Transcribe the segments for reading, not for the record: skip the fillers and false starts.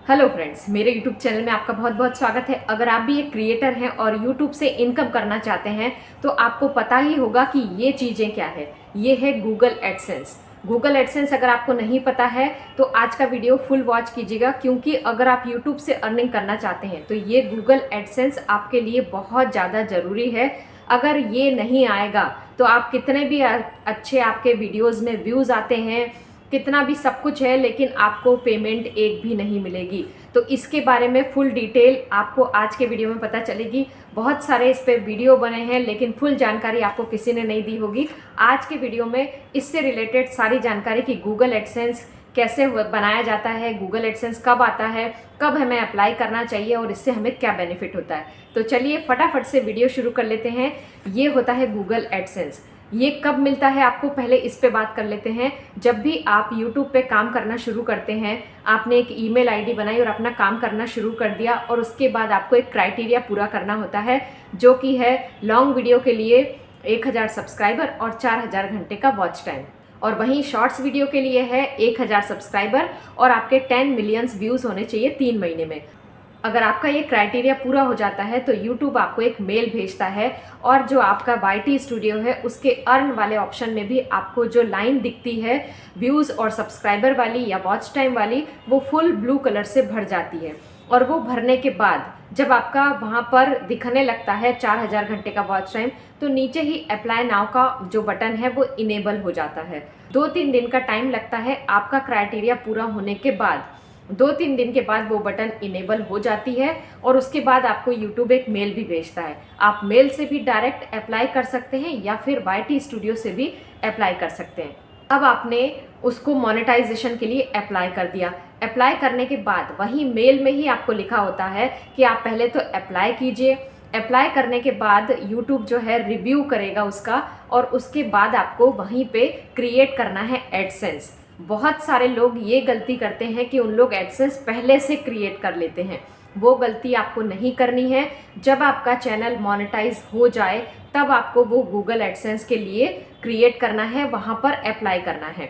Hello friends, मेरे YouTube channel में आपका बहुत बहुत स्वागत है। अगर आप भी एक क्रिएटर हैं और यूट्यूब से इनकम करना चाहते हैं तो आपको पता ही होगा कि ये चीज़ें क्या है। ये है गूगल एडसेंस। गूगल एडसेंस अगर आपको नहीं पता है तो आज का वीडियो फुल वॉच कीजिएगा, क्योंकि अगर आप यूट्यूब से अर्निंग करना चाहते हैं तो ये गूगल एडसेंस आपके लिए बहुत ज़्यादा ज़रूरी है। अगर ये नहीं आएगा तो आप कितने भी अच्छे आपके वीडियोज़ में व्यूज़ आते हैं, कितना भी सब कुछ है, लेकिन आपको पेमेंट एक भी नहीं मिलेगी। तो इसके बारे में फुल डिटेल आपको आज के वीडियो में पता चलेगी। बहुत सारे इस पे वीडियो बने हैं लेकिन फुल जानकारी आपको किसी ने नहीं दी होगी। आज के वीडियो में इससे रिलेटेड सारी जानकारी कि गूगल एडसेंस कैसे बनाया जाता है, गूगल एडसेंस कब आता है, कब हमें अप्लाई करना चाहिए और इससे हमें क्या बेनिफिट होता है। तो चलिए फटाफट से वीडियो शुरू कर लेते हैं। ये होता है गूगल एडसेंस। ये कब मिलता है आपको, पहले इस पे बात कर लेते हैं। जब भी आप YouTube पे काम करना शुरू करते हैं, आपने एक ईमेल आईडी बनाई और अपना काम करना शुरू कर दिया, और उसके बाद आपको एक क्राइटेरिया पूरा करना होता है जो कि है लॉन्ग वीडियो के लिए 1000 सब्सक्राइबर और 4000 घंटे का वॉच टाइम, और वहीं शॉर्ट्स वीडियो के लिए है 1000 सब्सक्राइबर और आपके 10 मिलियंस व्यूज़ होने चाहिए 3 महीने में। अगर आपका ये क्राइटेरिया पूरा हो जाता है तो YouTube आपको एक मेल भेजता है, और जो आपका YT स्टूडियो है उसके अर्न वाले ऑप्शन में भी आपको जो लाइन दिखती है व्यूज़ और सब्सक्राइबर वाली या वॉच टाइम वाली, वो फुल ब्लू कलर से भर जाती है। और वो भरने के बाद जब आपका वहाँ पर दिखने लगता है 4000 घंटे का वॉच टाइम, तो नीचे ही अप्लाई नाउ का जो बटन है वो इनेबल हो जाता है। 2-3 दिन का टाइम लगता है आपका क्राइटेरिया पूरा होने के बाद। 2-3 दिन के बाद वो बटन इनेबल हो जाती है और उसके बाद आपको YouTube एक मेल भी भेजता है। आप मेल से भी डायरेक्ट अप्लाई कर सकते हैं या फिर YT स्टूडियो से भी अप्लाई कर सकते हैं। अब आपने उसको मोनेटाइजेशन के लिए अप्लाई कर दिया। अप्लाई करने के बाद वही मेल में ही आपको लिखा होता है कि आप पहले तो अप्लाई कीजिए। अप्लाई करने के बाद YouTube जो है रिव्यू करेगा उसका, और उसके बाद आपको वहीं पे क्रिएट करना है एडसेंस। बहुत सारे लोग ये गलती करते हैं कि उन लोग एडसेंस पहले से क्रिएट कर लेते हैं। वो गलती आपको नहीं करनी है। जब आपका चैनल मोनेटाइज हो जाए तब आपको वो गूगल एडसेंस के लिए क्रिएट करना है, वहाँ पर अप्लाई करना है।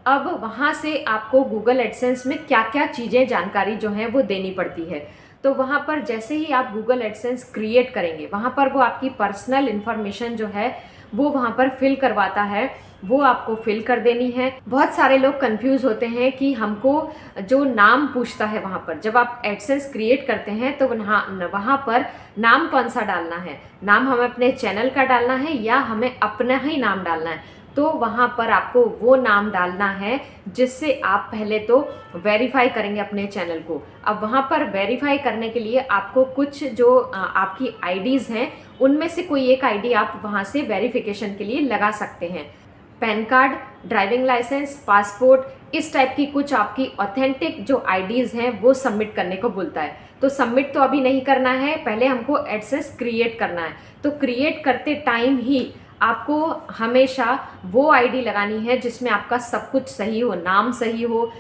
अब वहाँ से आपको गूगल एडसेंस में क्या क्या चीज़ें जानकारी जो है वो देनी पड़ती है। तो वहाँ पर जैसे ही आप गूगल एडसेंस क्रिएट करेंगे, वहाँ पर वो आपकी पर्सनल इन्फॉर्मेशन जो है वो वहाँ पर फिल करवाता है, वो आपको फिल कर देनी है। बहुत सारे लोग कंफ्यूज होते हैं कि हमको जो नाम पूछता है वहाँ पर, जब आप एडसेंस क्रिएट करते हैं तो वहाँ पर नाम कौन सा डालना है, नाम हमें अपने चैनल का डालना है या हमें अपना ही नाम डालना है। तो वहाँ पर आपको वो नाम डालना है जिससे आप पहले तो वेरीफाई करेंगे अपने चैनल को। अब वहाँ पर वेरीफाई करने के लिए आपको कुछ जो आपकी आईडीज़ हैं उनमें से कोई एक आईडी आप वहाँ से वेरिफिकेशन के लिए लगा सकते हैं। PAN card, driving licence, passport, इस टाइप की कुछ आपकी ऑथेंटिक जो आईडीज़ हैं वो सबमिट करने को बोलता है। तो सबमिट तो अभी नहीं करना है, पहले हमको एडसेंस क्रिएट करना है। तो क्रिएट करते टाइम ही आपको हमेशा वो आईडी लगानी है जिसमें आपका सब कुछ सही हो, नाम सही हो,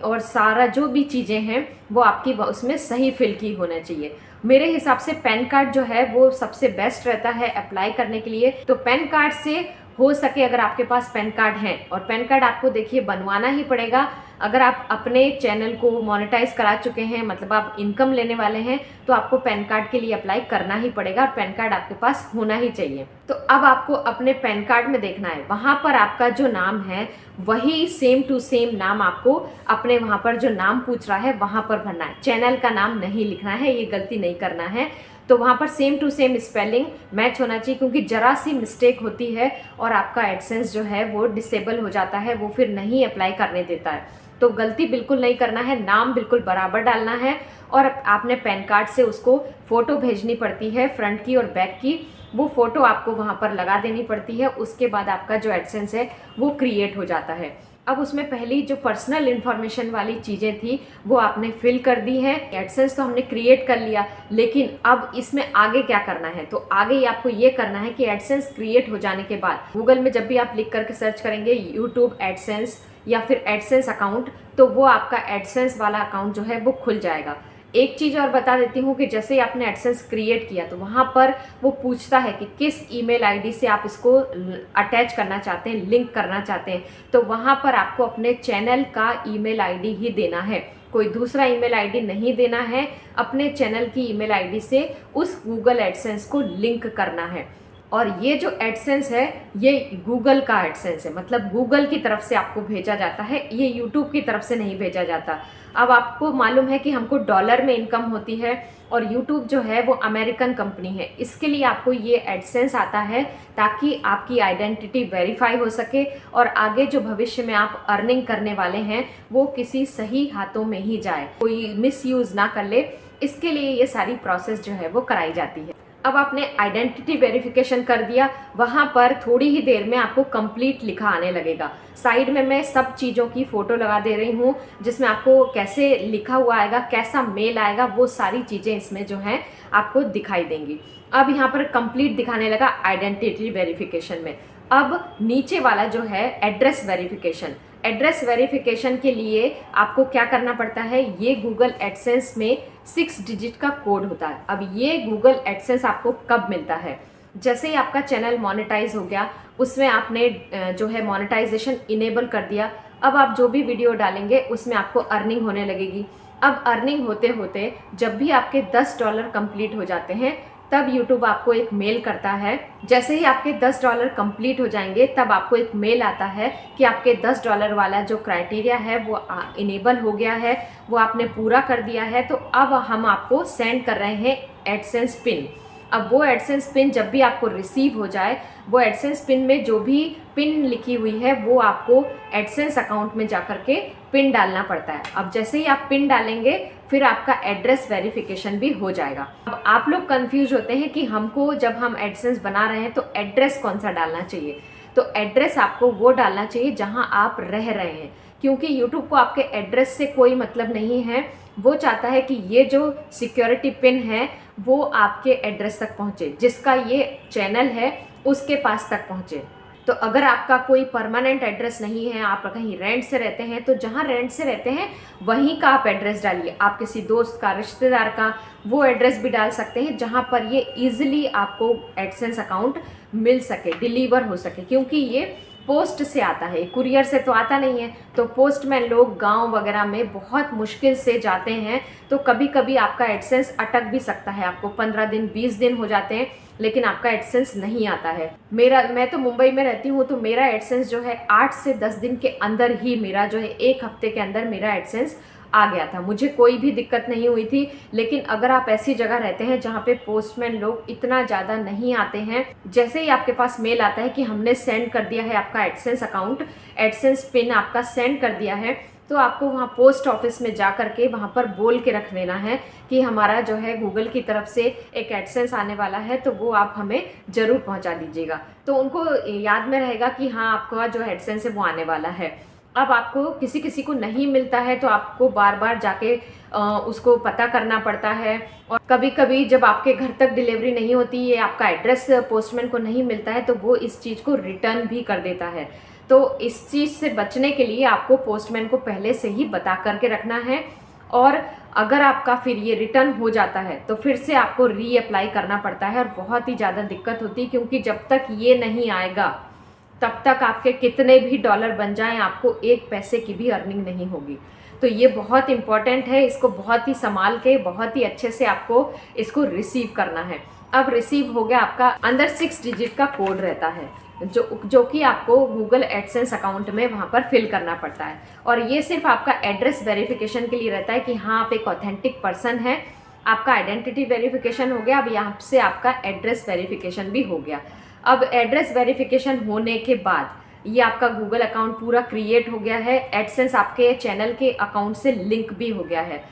और सारा जो भी चीज़ें हैं वो आपकी उसमें सही फिल की होना चाहिए। मेरे हिसाब से पैन कार्ड जो है वो सबसे बेस्ट रहता है अप्लाई करने के लिए। तो पैन कार्ड से हो सके अगर आपके पास पैन कार्ड है, और पैन कार्ड आपको देखिए बनवाना ही पड़ेगा। अगर आप अपने चैनल को मोनेटाइज करा चुके हैं, मतलब आप इनकम लेने वाले हैं, तो आपको पैन कार्ड के लिए अप्लाई करना ही पड़ेगा और पैन कार्ड आपके पास होना ही चाहिए। तो अब आपको अपने पैन कार्ड में देखना है, वहाँ पर आपका जो नाम है वही सेम टू सेम नाम आपको अपने वहाँ पर जो नाम पूछ रहा है वहाँ पर भरना है। चैनल का नाम नहीं लिखना है, ये गलती नहीं करना है। तो वहाँ पर same to same spelling match होना चाहिए, क्योंकि ज़रा सी मिस्टेक होती है और आपका एडसेंस जो है वो डिसेबल हो जाता है, वो फिर नहीं अप्लाई करने देता है। तो गलती बिल्कुल नहीं करना है, नाम बिल्कुल बराबर डालना है, और आपने पैन कार्ड से उसको फ़ोटो भेजनी पड़ती है, फ्रंट की और बैक की। वो फ़ोटो आपको वहाँ पर लगा देनी पड़ती है। उसके बाद आपका जो एडसेंस है वो क्रिएट हो जाता है। अब उसमें पहली जो पर्सनल इन्फॉर्मेशन वाली चीज़ें थी वो आपने फिल कर दी है। एडसेंस तो हमने क्रिएट कर लिया, लेकिन अब इसमें आगे क्या करना है, तो आगे आपको ये करना है कि एडसेंस क्रिएट हो जाने के बाद गूगल में जब भी आप लिख करके सर्च करेंगे यूट्यूब एडसेंस या फिर एडसेंस अकाउंट, तो वो आपका एडसेंस वाला अकाउंट जो है वो खुल जाएगा। एक चीज़ और बता देती हूँ कि जैसे ही आपने एडसेंस क्रिएट किया तो वहाँ पर वो पूछता है कि किस ईमेल आईडी से आप इसको अटैच करना चाहते हैं, लिंक करना चाहते हैं। तो वहाँ पर आपको अपने चैनल का ईमेल आईडी ही देना है। कोई दूसरा ईमेल आईडी नहीं देना है, अपने चैनल की ईमेल आईडी से उस गूगल एडसेंस को लिंक करना है। और ये जो एडसेंस है ये गूगल का एडसेंस है, मतलब गूगल की तरफ से आपको भेजा जाता है, ये यूट्यूब की तरफ से नहीं भेजा जाता। अब आपको मालूम है कि हमको डॉलर में इनकम होती है और यूट्यूब जो है वो अमेरिकन कंपनी है, इसके लिए आपको ये एडसेंस आता है ताकि आपकी आइडेंटिटी वेरीफाई हो सके और आगे जो भविष्य में आप अर्निंग करने वाले हैं वो किसी सही हाथों में ही जाए, कोई मिसयूज़ ना कर ले। इसके लिए ये सारी प्रोसेस जो है वो कराई जाती है। अब आपने आइडेंटिटी वेरिफिकेशन कर दिया, वहाँ पर थोड़ी ही देर में आपको कंप्लीट लिखा आने लगेगा। साइड में मैं सब चीज़ों की फ़ोटो लगा दे रही हूँ जिसमें आपको कैसे लिखा हुआ आएगा, कैसा मेल आएगा, वो सारी चीज़ें इसमें जो हैं आपको दिखाई देंगी। अब यहाँ पर कंप्लीट दिखाने लगा आइडेंटिटी वेरिफिकेशन में। अब नीचे वाला जो है एड्रेस वेरिफिकेशन, एड्रेस वेरिफिकेशन के लिए आपको क्या करना पड़ता है, ये गूगल एडसेंस में 6 डिजिट का कोड होता है। अब ये गूगल एडसेंस आपको कब मिलता है, जैसे ही आपका चैनल मोनेटाइज हो गया, उसमें आपने जो है मोनेटाइजेशन इनेबल कर दिया। अब आप जो भी वीडियो डालेंगे उसमें आपको अर्निंग होने लगेगी। अब अर्निंग होते होते जब भी आपके $10 कंप्लीट हो जाते हैं तब यूट्यूब आपको एक मेल करता है। जैसे ही आपके $10 कंप्लीट हो जाएंगे तब आपको एक मेल आता है कि आपके $10 वाला जो क्राइटेरिया है वो इनेबल हो गया है, वो आपने पूरा कर दिया है। तो अब हम आपको सेंड कर रहे हैं एडसेंस पिन। अब वो एडसेंस पिन जब भी आपको रिसीव हो जाए, वो एडसेंस पिन में जो भी पिन लिखी हुई है वो आपको एडसेंस अकाउंट में जा कर के पिन डालना पड़ता है। अब जैसे ही आप पिन डालेंगे फिर आपका एड्रेस वेरिफिकेशन भी हो जाएगा। अब आप लोग कंफ्यूज होते हैं कि हमको जब हम एडसेंस बना रहे हैं तो एड्रेस कौन सा डालना चाहिए। तो एड्रेस आपको वो डालना चाहिए जहां आप रह रहे हैं, क्योंकि यूट्यूब को आपके एड्रेस से कोई मतलब नहीं है। वो चाहता है कि ये जो सिक्योरिटी पिन है वो आपके एड्रेस तक पहुंचे, जिसका ये चैनल है उसके पास तक पहुंचे। तो अगर आपका कोई परमानेंट एड्रेस नहीं है, आप कहीं रेंट से रहते हैं, तो जहाँ रेंट से रहते हैं वहीं का आप एड्रेस डालिए। आप किसी दोस्त का, रिश्तेदार का वो एड्रेस भी डाल सकते हैं जहाँ पर ये ईजिली आपको एडसेंस अकाउंट मिल सके, डिलीवर हो सके, क्योंकि ये पोस्ट से आता है, कुरियर से तो आता नहीं है। तो पोस्टमैन लोग गांव वगैरह में बहुत मुश्किल से जाते हैं, तो कभी कभी आपका एडसेंस अटक भी सकता है। आपको 15 दिन 20 दिन हो जाते हैं लेकिन आपका एडसेंस नहीं आता है। मैं तो मुंबई में रहती हूँ, तो मेरा एडसेंस जो है 8 से 10 दिन के अंदर ही, मेरा जो है 1 हफ्ते के अंदर मेरा एडसेंस आ गया था। मुझे कोई भी दिक्कत नहीं हुई थी। लेकिन अगर आप ऐसी जगह रहते हैं जहाँ पे पोस्टमैन लोग इतना ज़्यादा नहीं आते हैं, जैसे ही आपके पास मेल आता है कि हमने सेंड कर दिया है आपका एडसेंस अकाउंट, एडसेंस पिन आपका सेंड कर दिया है, तो आपको वहाँ पोस्ट ऑफिस में जा कर के वहाँ पर बोल के रख देना है कि हमारा जो है गूगल की तरफ से एक एडसेंस आने वाला है, तो वो आप हमें ज़रूर पहुँचा दीजिएगा। तो उनको याद में रहेगा कि हाँ आपका जो एडसेंस है वो आने वाला है। अब आपको किसी किसी को नहीं मिलता है तो आपको बार बार जाके उसको पता करना पड़ता है। और कभी कभी जब आपके घर तक डिलीवरी नहीं होती है, आपका एड्रेस पोस्टमैन को नहीं मिलता है, तो वो इस चीज़ को रिटर्न भी कर देता है। तो इस चीज़ से बचने के लिए आपको पोस्टमैन को पहले से ही बता करके रखना है। और अगर आपका फिर ये रिटर्न हो जाता है तो फिर से आपको रीअप्लाई करना पड़ता है, और बहुत ही ज़्यादा दिक्कत होती है, क्योंकि जब तक ये नहीं आएगा तब तक आपके कितने भी डॉलर बन जाएं, आपको 1 पैसे की भी अर्निंग नहीं होगी। तो ये बहुत इंपॉर्टेंट है, इसको बहुत ही संभाल के, बहुत ही अच्छे से आपको इसको रिसीव करना है। अब रिसीव हो गया, आपका अंदर 6 डिजिट का कोड रहता है जो कि आपको गूगल एडसेंस अकाउंट में वहाँ पर फिल करना पड़ता है। और ये सिर्फ आपका एड्रेस वेरिफिकेशन के लिए रहता है कि हाँ आप एक ऑथेंटिक पर्सन है। आपका आइडेंटिटी वेरिफिकेशन हो गया, अब यहाँ से आपका एड्रेस वेरिफिकेशन भी हो गया। अब एड्रेस वेरिफिकेशन होने के बाद ये आपका गूगल अकाउंट पूरा क्रिएट हो गया है, एडसेंस आपके चैनल के अकाउंट से लिंक भी हो गया है।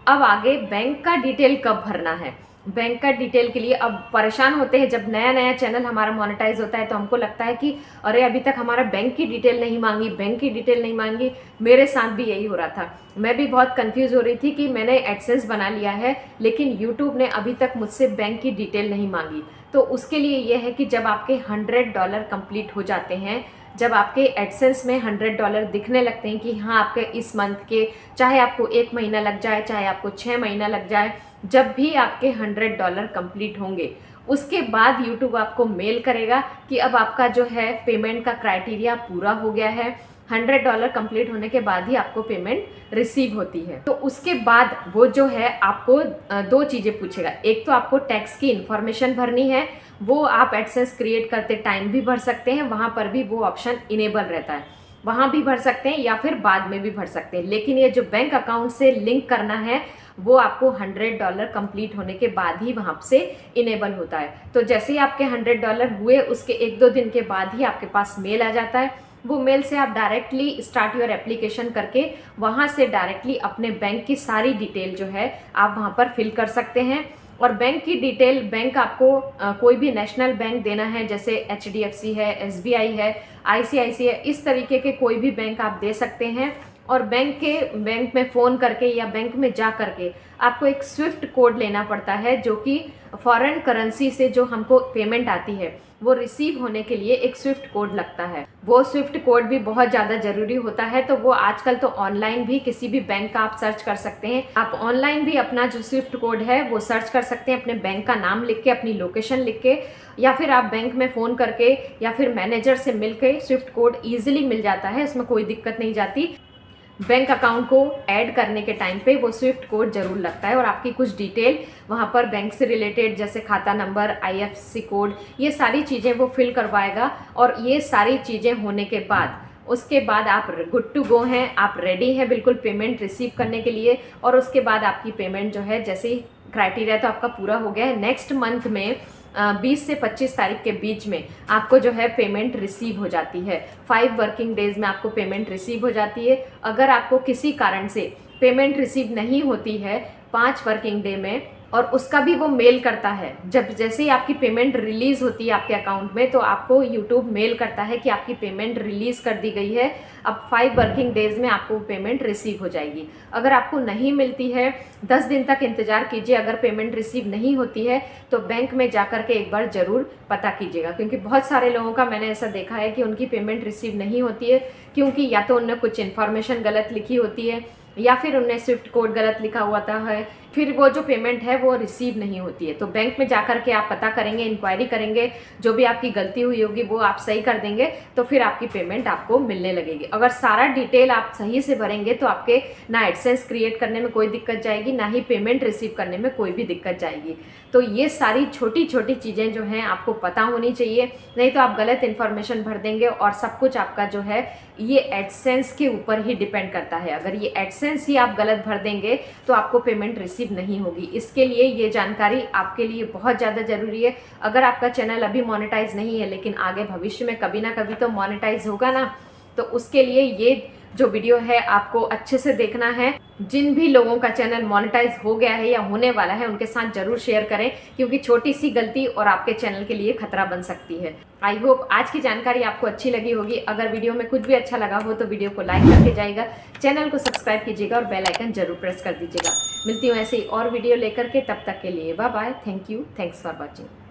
अब आगे बैंक का डिटेल कब भरना है, बैंक का डिटेल के लिए अब परेशान होते हैं। जब नया नया चैनल हमारा मोनेटाइज होता है तो हमको लगता है कि अरे अभी तक हमारा बैंक की डिटेल नहीं मांगी, बैंक की डिटेल नहीं मांगी। मेरे साथ भी यही हो रहा था, मैं भी बहुत कंफ्यूज हो रही थी कि मैंने एडसेंस बना लिया है लेकिन यूट्यूब ने अभी तक मुझसे बैंक की डिटेल नहीं मांगी। तो उसके लिए यह है कि जब आपके $100 कंप्लीट हो जाते हैं, जब आपके एडसेंस में $100 दिखने लगते हैं कि हाँ आपके इस मंथ के, चाहे आपको 1 महीना लग जाए चाहे आपको 6 महीना लग जाए, जब भी आपके $100 कंप्लीट होंगे उसके बाद यूट्यूब आपको मेल करेगा कि अब आपका जो है पेमेंट का क्राइटेरिया पूरा हो गया है, $100 कंप्लीट होने के बाद ही आपको पेमेंट रिसीव होती है। तो उसके बाद वो जो है आपको दो चीज़ें पूछेगा। एक तो आपको टैक्स की इंफॉर्मेशन भरनी है, वो आप एडसेंस क्रिएट करते टाइम भी भर सकते हैं, वहाँ पर भी वो ऑप्शन इनेबल रहता है, वहाँ भी भर सकते हैं या फिर बाद में भी भर सकते हैं। लेकिन ये जो बैंक अकाउंट से लिंक करना है वो आपको $100 कंप्लीट होने के बाद ही वहाँ से इनेबल होता है। तो जैसे ही आपके $100 हुए उसके 1-2 दिन के बाद ही आपके पास मेल आ जाता है। वो मेल से आप डायरेक्टली स्टार्ट योर एप्लीकेशन करके वहाँ से डायरेक्टली अपने बैंक की सारी डिटेल जो है आप वहाँ पर फिल कर सकते हैं। और बैंक की डिटेल, बैंक आपको कोई भी नेशनल बैंक देना है, जैसे HDFC है, SBI है, ICICI है, इस तरीके के कोई भी बैंक आप दे सकते हैं। और बैंक में फ़ोन करके या बैंक में जा करके आपको एक स्विफ्ट कोड लेना पड़ता है, जो कि फॉरेन करेंसी से जो हमको पेमेंट आती है वो रिसीव होने के लिए एक स्विफ्ट कोड लगता है। वो स्विफ्ट कोड भी बहुत ज़्यादा ज़रूरी होता है। तो वो आजकल तो ऑनलाइन भी किसी भी बैंक का आप सर्च कर सकते हैं। आप ऑनलाइन भी अपना जो स्विफ्ट कोड है वो सर्च कर सकते हैं, अपने बैंक का नाम लिख के, अपनी लोकेशन लिख के, या फिर आप बैंक में फ़ोन करके या फिर मैनेजर से मिल के स्विफ्ट कोड ईजिली मिल जाता है, इसमें कोई दिक्कत नहीं जाती। बैंक अकाउंट को ऐड करने के टाइम पे वो स्विफ्ट कोड जरूर लगता है और आपकी कुछ डिटेल वहाँ पर बैंक से रिलेटेड, जैसे खाता नंबर, IFSC कोड, ये सारी चीज़ें वो फिल करवाएगा। और ये सारी चीज़ें होने के बाद उसके बाद आप गुड टू गो हैं, आप रेडी हैं बिल्कुल पेमेंट रिसीव करने के लिए। और उसके बाद आपकी पेमेंट जो है, जैसे ही क्राइटेरिया तो आपका पूरा हो गया है, नेक्स्ट मंथ में 20 से 25 तारीख के बीच में आपको जो है पेमेंट रिसीव हो जाती है। 5 वर्किंग डेज में आपको पेमेंट रिसीव हो जाती है। अगर आपको किसी कारण से पेमेंट रिसीव नहीं होती है 5 वर्किंग डे में, और उसका भी वो मेल करता है, जब जैसे ही आपकी पेमेंट रिलीज़ होती है आपके अकाउंट में, तो आपको यूट्यूब मेल करता है कि आपकी पेमेंट रिलीज़ कर दी गई है, अब 5 वर्किंग डेज़ में आपको पेमेंट रिसीव हो जाएगी। अगर आपको नहीं मिलती है 10 दिन तक इंतज़ार कीजिए। अगर पेमेंट रिसीव नहीं होती है तो बैंक में जा कर के एक बार ज़रूर पता कीजिएगा, क्योंकि बहुत सारे लोगों का मैंने ऐसा देखा है कि उनकी पेमेंट रिसीव नहीं होती है, क्योंकि या तो उन्होंने कुछ इन्फॉर्मेशन गलत लिखी होती है या फिर उन्हें स्विफ्ट कोड गलत लिखा हुआ है, फिर वो जो पेमेंट है वो रिसीव नहीं होती है। तो बैंक में जाकर के आप पता करेंगे, इंक्वायरी करेंगे, जो भी आपकी गलती हुई होगी वो आप सही कर देंगे, तो फिर आपकी पेमेंट आपको मिलने लगेगी। अगर सारा डिटेल आप सही से भरेंगे तो आपके ना एडसेंस क्रिएट करने में कोई दिक्कत जाएगी, ना ही पेमेंट रिसीव करने में कोई भी दिक्कत जाएगी। तो ये सारी छोटी छोटी चीज़ें जो हैं आपको पता होनी चाहिए, नहीं तो आप गलत इन्फॉर्मेशन भर देंगे और सब कुछ आपका जो है ये एडसेंस के ऊपर ही डिपेंड करता है। अगर ये एडसेंस ही आप गलत भर देंगे तो आपको पेमेंट रिसीव नहीं होगी। इसके लिए ये जानकारी आपके लिए बहुत ज़्यादा ज़रूरी है। अगर आपका चैनल अभी मोनेटाइज नहीं है, लेकिन आगे भविष्य में कभी ना कभी तो मोनेटाइज होगा ना, तो उसके लिए ये जो वीडियो है आपको अच्छे से देखना है। जिन भी लोगों का चैनल मोनेटाइज हो गया है या होने वाला है उनके साथ जरूर शेयर करें, क्योंकि छोटी सी गलती और आपके चैनल के लिए खतरा बन सकती है। आई होप आज की जानकारी आपको अच्छी लगी होगी। अगर वीडियो में कुछ भी अच्छा लगा हो तो वीडियो को लाइक करके जाइएगा, चैनल को सब्सक्राइब कीजिएगा और बेल आइकन जरूर प्रेस कर दीजिएगा। मिलती हूँ ऐसे ही और वीडियो लेकर के, तब तक के लिए bye bye. Thank you, thanks for watching.